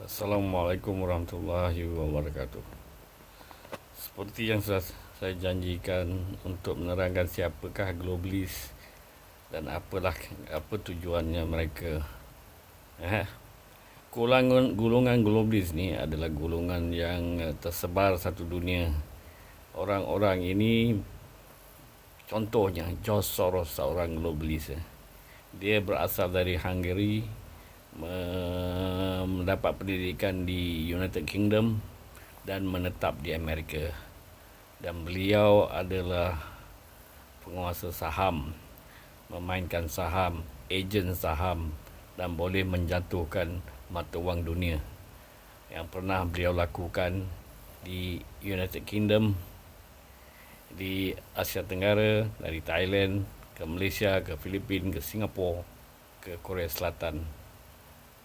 Assalamualaikum warahmatullahi wabarakatuh. Seperti yang sudah saya janjikan untuk menerangkan siapakah globalis dan apa tujuannya mereka. Golongan globalis ni adalah golongan yang tersebar satu dunia. Orang-orang ini, contohnya George Soros, seorang globalis. Dia berasal dari Hungary, mendapat pendidikan di United Kingdom dan menetap di Amerika. Dan beliau adalah penguasa saham, memainkan saham, ejen saham, dan boleh menjatuhkan mata wang dunia. Yang pernah beliau lakukan di United Kingdom, di Asia Tenggara, dari Thailand ke Malaysia, ke Filipina, ke Singapura, ke Korea Selatan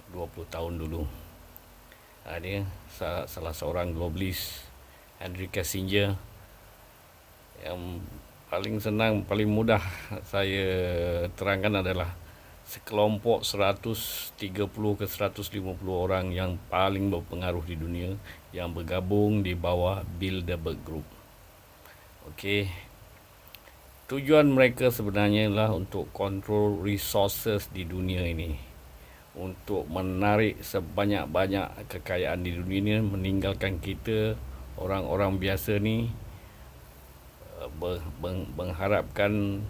20 tahun dulu. Dia salah seorang globalis. Henry Kissinger, yang paling senang, paling mudah saya terangkan adalah sekelompok 130 ke 150 orang yang paling berpengaruh di dunia yang bergabung di bawah Bilderberg Group. Okey. Tujuan mereka sebenarnya adalah untuk kontrol resources di dunia ini, untuk menarik sebanyak-banyak kekayaan di dunia ini, meninggalkan kita orang-orang biasa ni mengharapkan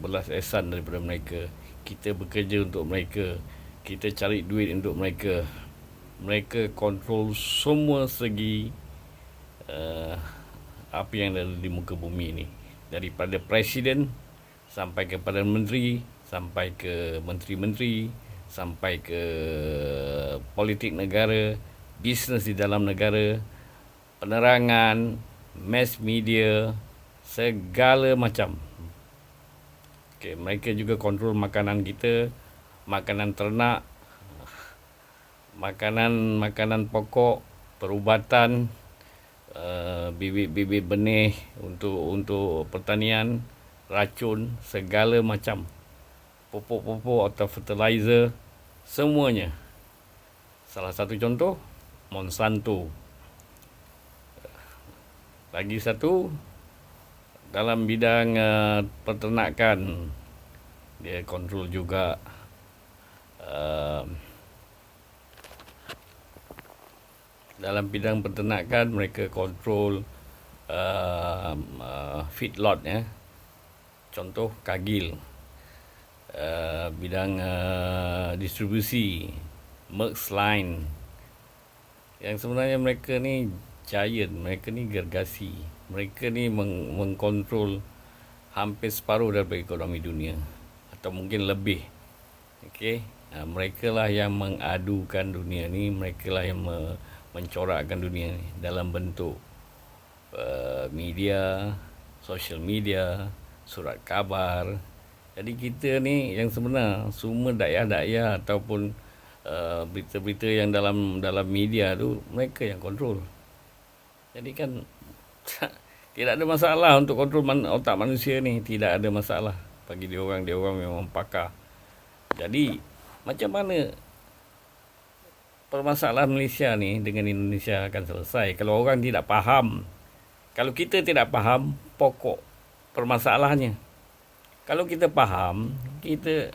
belas ihsan daripada mereka. Kita bekerja untuk mereka, kita cari duit untuk mereka. Mereka kontrol semua segi apa yang ada di muka bumi ini, daripada presiden sampai kepada menteri, sampai ke menteri-menteri, sampai ke politik negara, bisnes di dalam negara, penerangan, mass media, segala macam. Okay, mereka juga kontrol makanan kita, makanan ternak, makanan pokok, perubatan, bibit-bibit benih untuk pertanian, racun, segala macam, pupuk-pupuk atau fertilizer, semuanya. Salah satu contoh, Monsanto. Lagi satu, dalam bidang peternakan, dia kontrol juga. Dalam bidang peternakan, mereka kontrol feedlot, ya. Contoh Cargill. Bidang distribusi, Maersk Line. Yang sebenarnya mereka ni giant, mereka ni gergasi. Mereka ni mengkontrol hampir separuh daripada ekonomi dunia, atau mungkin lebih. Okey, mereka lah yang mengadukan dunia ni, mereka lah yang mencorakkan dunia ni dalam bentuk media, social media, surat khabar. Jadi kita ni yang sebenar, semua dakyah-dakyah ataupun berita-berita yang dalam media tu, mereka yang kontrol. Jadi kan tidak ada masalah untuk kontrol otak manusia ni, tidak ada masalah bagi dia orang memang pakar. Jadi macam mana permasalahan Malaysia ni dengan Indonesia akan selesai kalau orang tidak faham? Kalau kita tidak faham pokok permasalahannya. Kalau kita faham, kita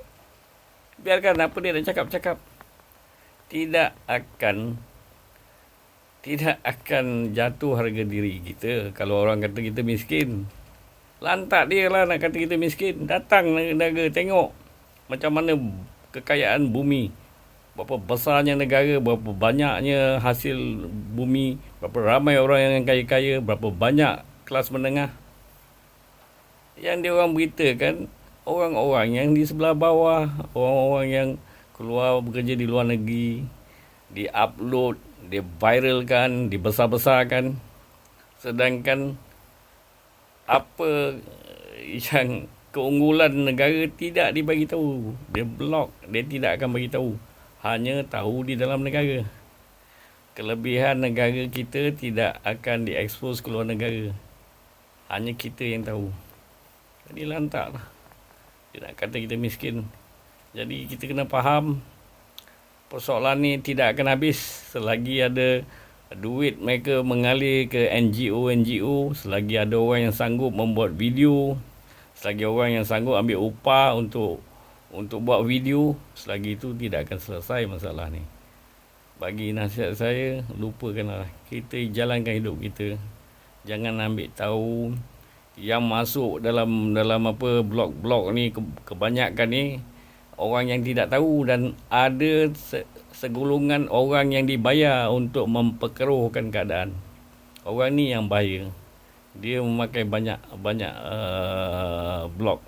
biarkan apa dia nak cakap-cakap. Tidak akan jatuh harga diri kita kalau orang kata kita miskin. Lantak dia lah nak kata kita miskin. Datang negara tengok macam mana kekayaan bumi, berapa besarnya negara, berapa banyaknya hasil bumi, berapa ramai orang yang kaya-kaya, berapa banyak kelas menengah. Yang dia orang beritakan orang-orang yang di sebelah bawah, orang-orang yang keluar bekerja di luar negeri, di-upload, di-viralkan, dibesar-besarkan. Sedangkan apa yang keunggulan negara tidak dibagi tahu. Dia blok, dia tidak akan bagi tahu. Hanya tahu di dalam negara. Kelebihan negara kita tidak akan diekspos ke luar negara. Hanya kita yang tahu. Jadi lantaklah. Dia nak kata kita miskin. Jadi kita kena faham persoalan ni tidak akan habis selagi ada duit mereka mengalir ke NGO, selagi ada orang yang sanggup membuat video, selagi orang yang sanggup ambil upah untuk buat video, selagi itu tidak akan selesai masalah ni. Bagi nasihat saya, lupakanlah. Kita jalankan hidup kita. Jangan ambil tahu yang masuk dalam apa blog-blog ni, kebanyakan ni orang yang tidak tahu, dan ada segolongan orang yang dibayar untuk memperkeruhkan keadaan. Orang ni yang bahaya. Dia memakai banyak blog.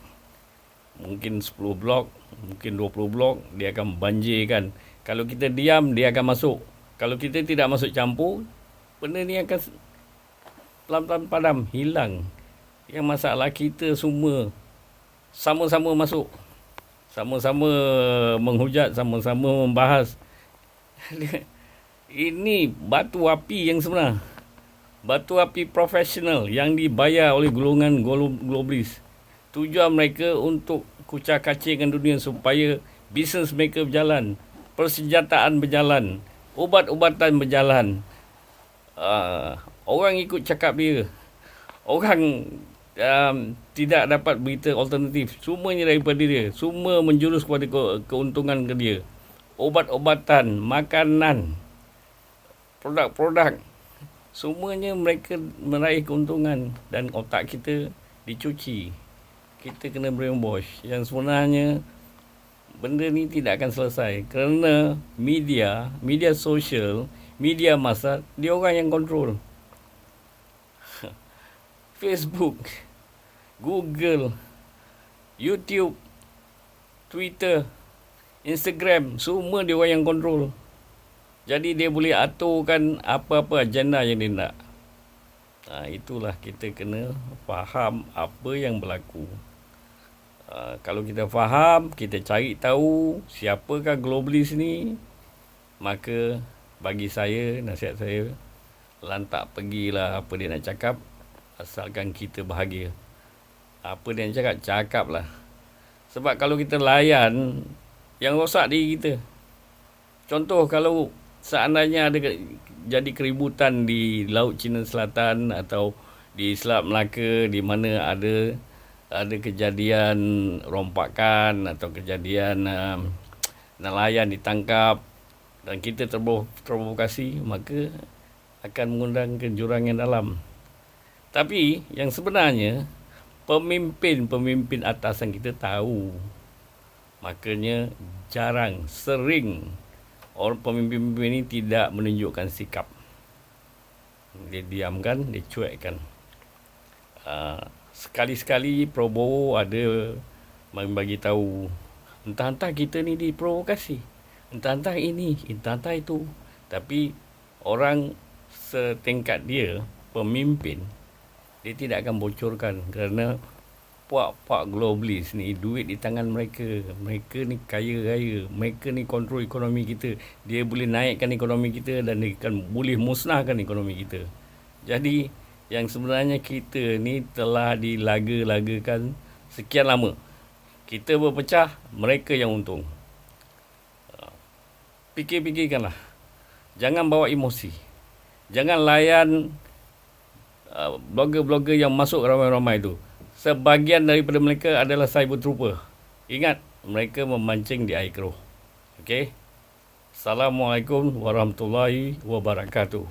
Mungkin 10 blog, mungkin 20 blog, dia akan banjirkan. Kalau kita diam, dia akan masuk. Kalau kita tidak masuk campur, benda ni akan pelan-pelan padam, hilang. Yang masalah kita semua sama-sama masuk, sama-sama menghujat, sama-sama membahas. Ini batu api yang sebenar. Batu api profesional yang dibayar oleh golongan globalis. Tujuan mereka untuk kucak-kacirkan dunia supaya bisnes mereka berjalan, persenjataan berjalan, ubat-ubatan berjalan. Orang ikut cakap dia. Orang tidak dapat berita alternatif. Semuanya daripada dia. Semua menjurus kepada keuntungan ke dia. Ubat-ubatan, makanan, produk-produk. Semuanya mereka meraih keuntungan. Dan otak kita dicuci. Kita kena brainwash. Yang sebenarnya benda ni tidak akan selesai. Kerana media sosial, media massa, dia orang yang kontrol. Facebook, Google, YouTube, Twitter, Instagram, semua dia orang yang kontrol. Jadi dia boleh aturkan apa-apa agenda yang dia nak. Itulah kita kena faham apa yang berlaku. Kalau kita faham, kita cari tahu siapakah globalis ni, maka bagi saya, nasihat saya, lantak pergilah apa dia nak cakap, asalkan kita bahagia. Apa dia nak cakaplah. Sebab kalau kita layan, yang rosak diri kita. Contoh, kalau seandainya ada jadi keributan di Laut Cina Selatan atau di Selat Melaka, di mana ada kejadian rompakan atau kejadian nelayan ditangkap dan kita terprovokasi, maka akan mengundang kejurangan dalam. Tapi yang sebenarnya pemimpin atasan kita tahu. Makanya sering orang pemimpin ini tidak menunjukkan sikap. Dia diamkan, dia cuekkan. Sekali-sekali Prabowo ada bagi tahu, entah-entah kita ni diprovokasi, entah-entah ini, entah-entah itu. Tapi orang setingkat dia, pemimpin, dia tidak akan bocorkan, kerana puak-puak globalis ni duit di tangan mereka. Mereka ni kaya raya, mereka ni kontrol ekonomi kita. Dia boleh naikkan ekonomi kita dan dia boleh musnahkan ekonomi kita. Jadi yang sebenarnya kita ni telah dilaga-lagakan sekian lama. Kita berpecah, mereka yang untung. Fikir-fikirkanlah. Jangan bawa emosi. Jangan layan blogger-blogger yang masuk ramai-ramai tu. Sebahagian daripada mereka adalah cyber trooper. Ingat, mereka memancing di air keruh. Okey? Assalamualaikum warahmatullahi wabarakatuh.